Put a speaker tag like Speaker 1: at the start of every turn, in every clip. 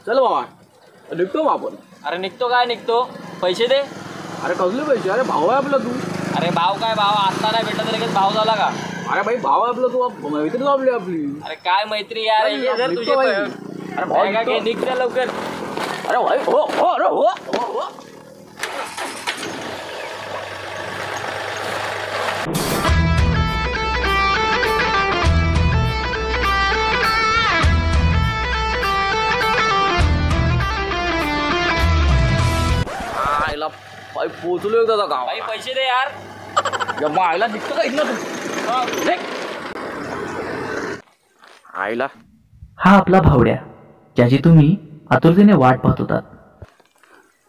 Speaker 1: चल बाबा निघतो मग आपण.
Speaker 2: अरे निघतो काय निघतो, पैसे दे.
Speaker 1: अरे कसले पैसे? अरे भाऊ आहे आपला तू.
Speaker 2: अरे भाव काय भाव, आत्ता नाही भेटला तर लगेच भाव झाला का?
Speaker 1: अरे भाई भाऊ आहे आपला तू, मैत्री आपली आपली.
Speaker 2: अरे काय मैत्री यार, हे जर तुझे
Speaker 1: अरे भाई
Speaker 2: काय घे, निघ जा लवकर.
Speaker 1: अरे भाई हो हो अरे हो हो. आईला भाई पोचलो एकदा गाव.
Speaker 2: भाई पैसे दे यार.
Speaker 1: मग आईला निघतो का इथलं तू? आईला
Speaker 3: हा आपला भावड्या, ज्याची तुम्ही आतुरतेने वाट पाहत होतात.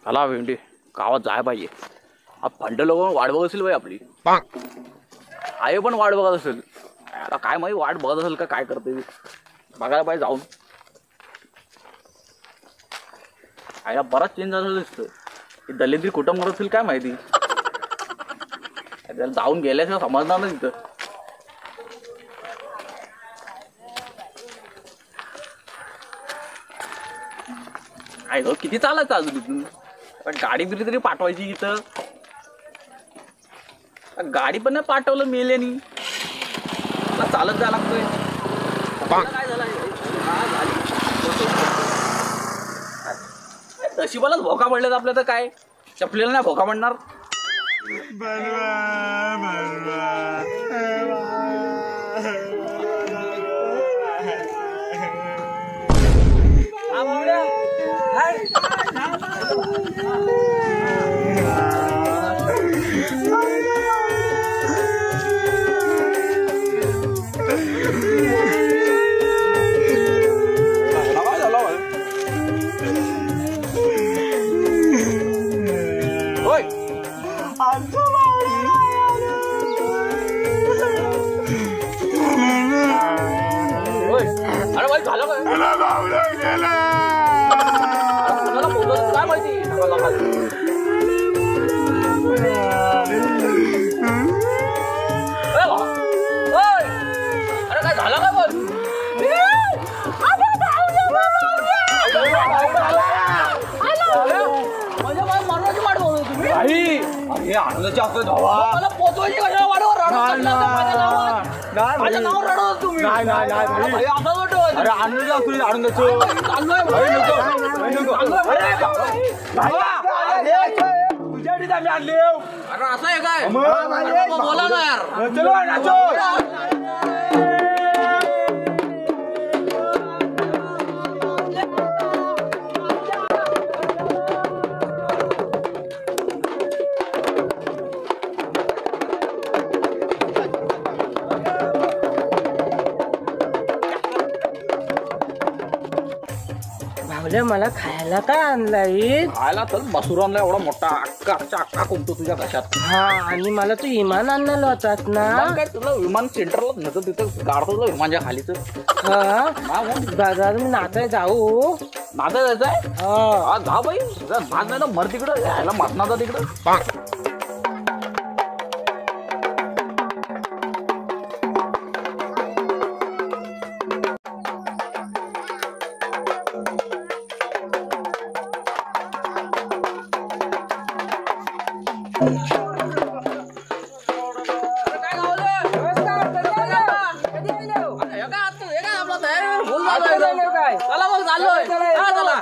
Speaker 1: चला भेंडी गावात जाय पाहिजे. हा फंड लोक वाट बघत असेल भाई आपली. आई पण वाट बघत असेल. आता काय माहिती वाट बघत असेल का काय करते बघायला पाहिजे जाऊन. आईला बराच चेंज झालेला दिसतं. दलिद्री कुटुंब करत असेल काय माहिती. त्याला जाऊन गेल्याशिवाय समजणार नाही तिथं. आई हो किती चालायचं अजून तिथून. पण गाडी बिरी तरी पाठवायची इथं. गाडी पण नाही पाठवलं मेल्यानी. चालत जायला लागतोय. काय झालं नशिबालाच भोका पडलेत आपल्या तर काय चपलेला नाही भोका पडणार. अरे भाई झालं काय माहिती. अरे काय झालं काय पण माझ्या मरणाची वाट बघतो तुम्ही. हे आनंदाची असं धावा मला पोचवायची कशा वाटवर माझं नाव रडवत तुम्ही. नाही असं वाटत. अरे आनंद असतो आनंदाचं तुझ्यासाठी आम्ही आणले. अरे असं आहे काय बोला ना यार. चलो नाचो.
Speaker 4: मला खायला काय आणलाय?
Speaker 1: खायला तर मसूर आणला एवढा मोठा अक्का कोणतो तुझ्या कशात.
Speaker 4: हा आणि मला तू इमान आणलेला होतास ना.
Speaker 1: काय तुला विमान सेंटरला नव्हतं तिथं गाडतो तुला विमानच्या खालीच.
Speaker 4: हा बाजार मी नाचाय जाऊ.
Speaker 1: नाचा जायचंय हा जा बाई. नाच नाही ना मर तिकडं यायला मरणाचा तिकडं. चला मग चाललोय. चला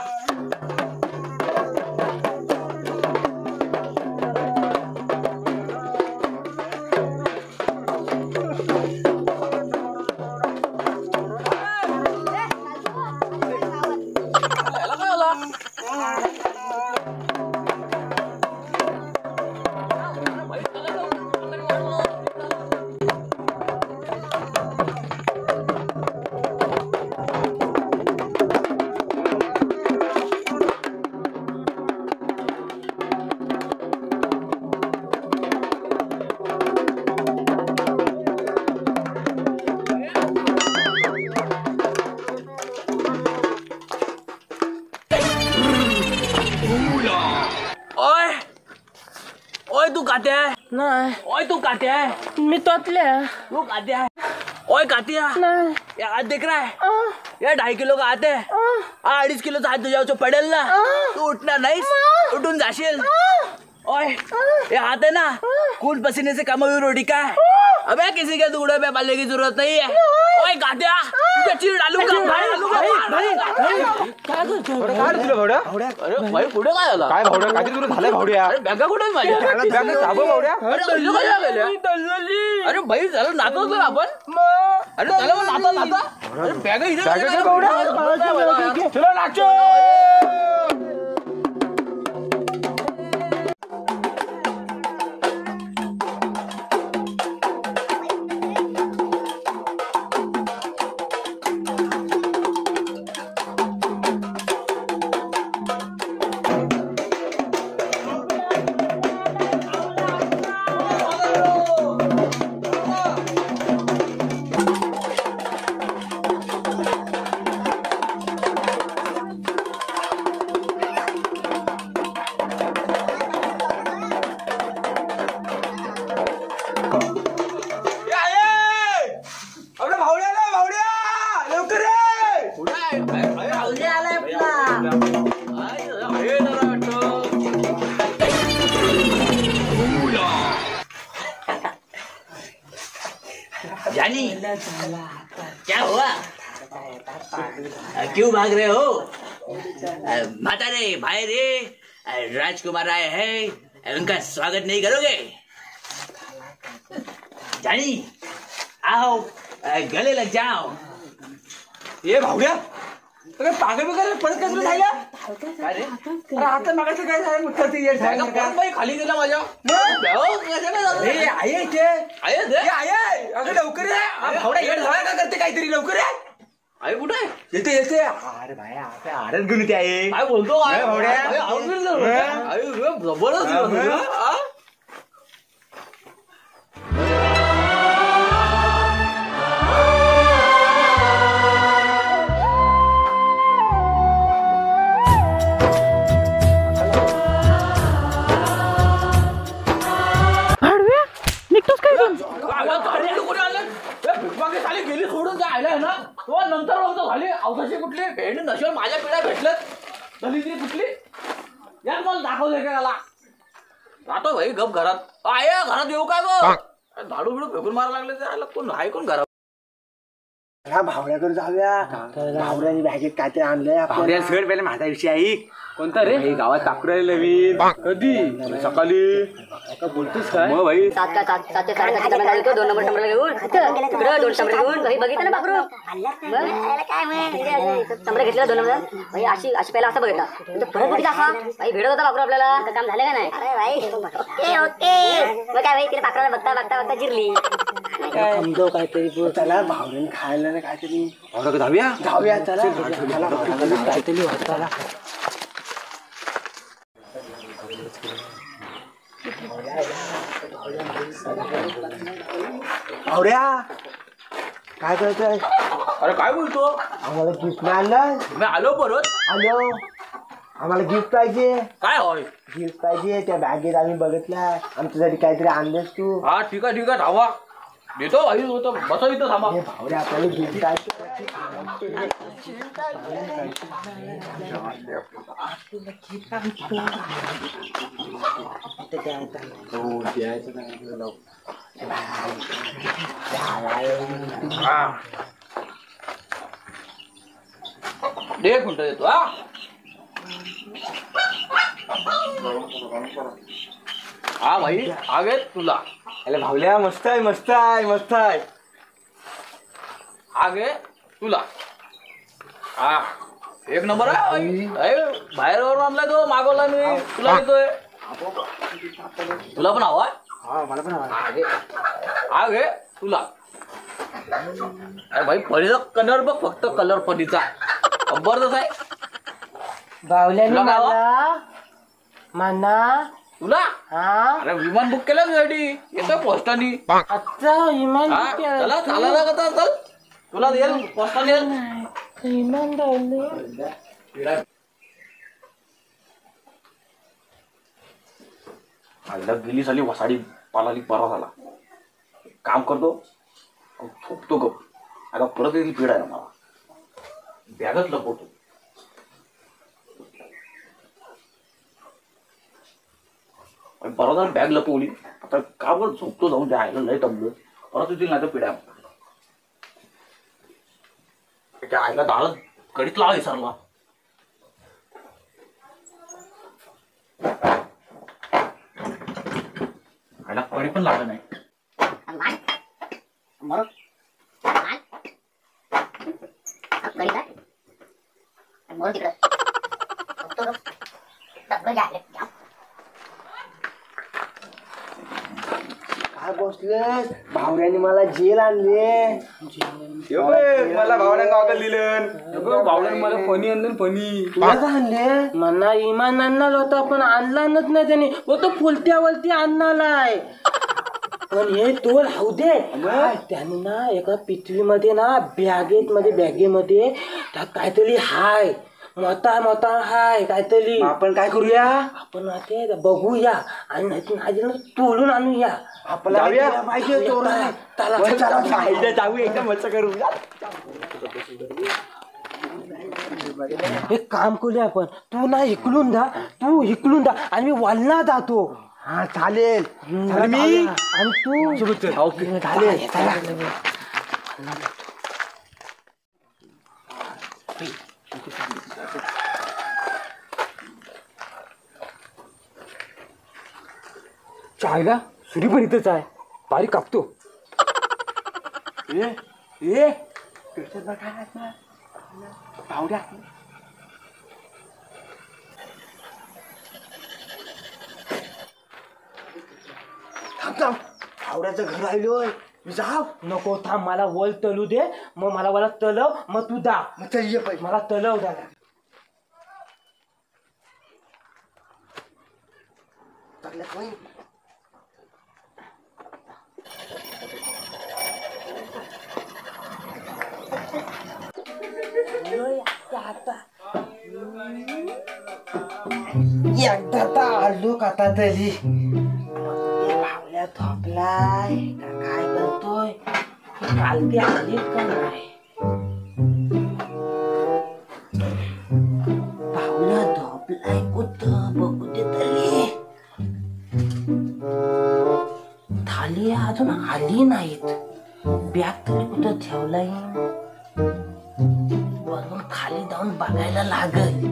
Speaker 1: ओए तू काते है?
Speaker 4: नहीं।
Speaker 1: ओए तू काते है?
Speaker 4: मी तोतले
Speaker 1: तू काते है? ओए कातिया
Speaker 4: नहीं।
Speaker 1: यार देख रहा है ये 2.5 किलो का आते 2.5 किलोचा हात तुझ्या पडेल ना तू उठणार नाहीस उठून जाशील ओए ये हाथ है ना खून पसीने से कम हुई रोटी का है अबे किसी के टुकड़े पे पालने की जरूरत नहीं है ओए गाद्या तुझे चीर डालूंगा अरे भाई पुढे काय झालं
Speaker 5: काय भावड्या काय तुला झालंय भावड्या
Speaker 1: अरे बॅगा कुठे आहेत माझ्या
Speaker 5: बॅग दाबव भावड्या
Speaker 1: अरे तुझं काय झालं अरे भाई झालं नाचवतो ना आपण अरे चला मग नाचा अरे बॅगा इथे
Speaker 5: भावड्या चला नाचो
Speaker 1: जानी क्या हुआ क्यों भाग रहे हो माता रे भाई रे राजकुमार आए हैं उनका स्वागत नहीं करोगे जानी आओ गले लग जाओ
Speaker 5: ये भावड्या अरे पागल वगैरे परत कसं झालं अरे आता मागायचं काय झालं मुठ्ठी येड
Speaker 1: बाई खाली गेला माझ्या
Speaker 5: ए आहे इथे आहे अगं लवकर ये भावड्या येड झाला का करते काहीतरी लवकर ये
Speaker 1: आई कुठे
Speaker 5: येते येते अरे भाई आता आरच घेऊन येते आहे
Speaker 1: काय बोलतो
Speaker 5: भावड्या
Speaker 1: जबरदस्त गेली सोडून जायला ना तो नंतर झाली अवकाशी कुठली भेंड नशिबात माझ्या पिढ्या भेटल्यात दलिद्री कुठली यार मला दाखवलंय का त्याला राहतो भाई गप घरात आया घरात येऊ काय गो झाडू बिडू फेकून मारा लागले त्याला कोण आहे कोण घरात
Speaker 5: भावड्याकडे जाऊया भावड्याने बॅगेत काय ते आणलंय भावड्या सगळं पहिले माझा विषय आहे कोणता रे गावात टाकू राहिले नवीन कधी सकाळी बोलतोस काय मग भाई
Speaker 6: सातच्या 7:30 दरम्यान आलो 2 नंबर टमरा घेऊन तिकडं 2 टमरा घेऊन भाई बघितलं ना बाकरू काय टमरा घेतला 2 नंबर भाई अशी पहिला असा बघितला परत बघितला असा भाई भेटत होता बाकरू आपल्याला काम झालं का नाही अरे भाई ओके ओके मग काय भाई तिने पाकराला बघता जिरली
Speaker 4: समजो काहीतरी
Speaker 5: त्याला भावड्याने खायला ना काहीतरी भावड्या जाऊया चला
Speaker 4: काहीतरी वाचायला
Speaker 5: भावड्या काय करतोय
Speaker 1: अरे काय बोलतो
Speaker 5: आम्हाला गिफ्ट नाही आणलं
Speaker 1: मी आलो परत
Speaker 5: आलो आम्हाला गिफ्ट पाहिजे
Speaker 1: काय होय
Speaker 5: गिफ्ट पाहिजे त्या बॅगेत आम्ही बघितलं आमच्यासाठी काहीतरी आणलंस तू
Speaker 1: हा ठीक आहे धावा देतो भाई होतो बसा इथं थांबा
Speaker 5: हे भावड्या आपल्याला गिफ्ट काय
Speaker 1: दे खुंट देतो हा भाई आगे तुला
Speaker 5: अरे भावल्या मस्त आहे
Speaker 1: आगे तुला हा एक नंबर आहे बाहेर आणलाय तो मागवला मी तुला देतोय तुला पण हवा
Speaker 5: मला पण
Speaker 1: आगे आगे तुला अरे भाई पडीचा कलर बघ फक्त कलर पडीचा जबरदस्त आहे
Speaker 4: बावल्याने
Speaker 1: तुला काय
Speaker 4: मला म्हणा
Speaker 1: तुला
Speaker 4: हा
Speaker 1: अरे विमान बुक केलं तुझ्यासाठी येतोय पोस्टानी
Speaker 4: आजचा इमान
Speaker 1: हा चला चालायला का चल तुला येईल पोस्टाने येईल
Speaker 4: इमान राहिले
Speaker 1: आईला गेली साली वसाडी पालाली बरा झाला काम करतो थोपतो गप आता परत येईल पिढा आहे मला बॅगच लपवतो. परत जर बॅग लपवली आता का बरं झोपतो जाऊन द्यायला लय तमलं परत येतील नाही तर पिढ्या त्या आईला डाळ कडीत लावा विसरला. आईला कडी पण लागलं नाही.
Speaker 5: काय बसलेस भावड्याने मला जेल आणले. मला भावड्याने गावकल दिलं. भावड्याने मला फणी आणलं. फणी तुला आणले
Speaker 4: मना इमान आणणार होता पण आणलाच नाही त्याने. वो तो फुलत्यावरती आणणाराय. पण हे तो राहू दे. त्याने ना एका पिशवीमध्ये ना बॅगेमध्ये त्यात काहीतरी हाय. मोठा हाय काहीतरी.
Speaker 5: आपण काय करूया.
Speaker 4: आपण ते बघूया आणि नाही तोडून आणूया.
Speaker 5: आपल्याला पाहिजे जाऊ एकदम मस्त करू.
Speaker 4: एक काम करूया आपण. तू ना इकडून दा आणि मी वालना जातो.
Speaker 5: हा चालेल.
Speaker 4: मी आणि तू
Speaker 5: चालेल.
Speaker 4: चायला सुरी पण इथंच आहे. बारीक कापतो.
Speaker 5: भावड्या थांब. भावड्याचं घर राहिलोय. जाव
Speaker 4: नको थांब. मला वल तलू दे. मग मला तलव. मग तू दा.
Speaker 5: चल ये पाहिजे.
Speaker 4: मला तलव दादा.
Speaker 5: एकदा आलो आता तरी. भावल्या झोपलाय का काय करतोय.
Speaker 4: काल ते आली का नाही.
Speaker 5: भावल्या झोपलाय कुठं बघू दे तरी.
Speaker 4: थाली अजून आली नाहीत. बॅग तरी कुठं ठेवलाय. वरून खाली जाऊन बघायला लागल.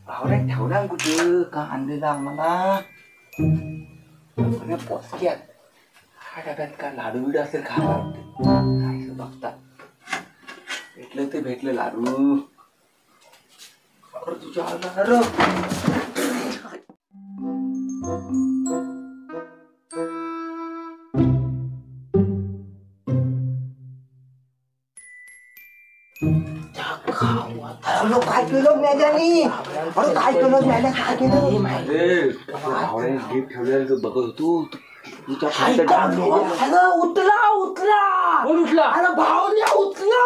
Speaker 5: भावड्या ठेवला कुठं का आणलेला आम्हाला. पोचक्यात हा डब्यात का लाडू बिडू असेल खायला वाटतं. बघता भेटलं ते भेटलं लाडू. तुझ्या काय केलं मॅडमनी. काय केलं मॅडम. काय केलं गिफ्ट ठेवलेलं बघत होतो.
Speaker 4: उतला उतला
Speaker 2: कोण उठला
Speaker 4: अरे भावल्या उतला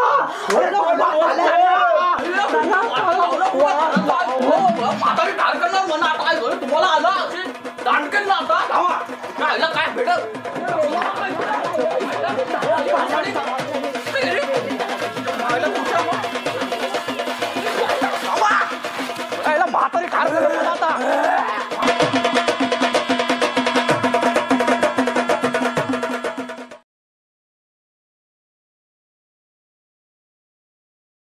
Speaker 1: म्हातारी ठार करणार म्हणा आता काय झालं तुम्हाला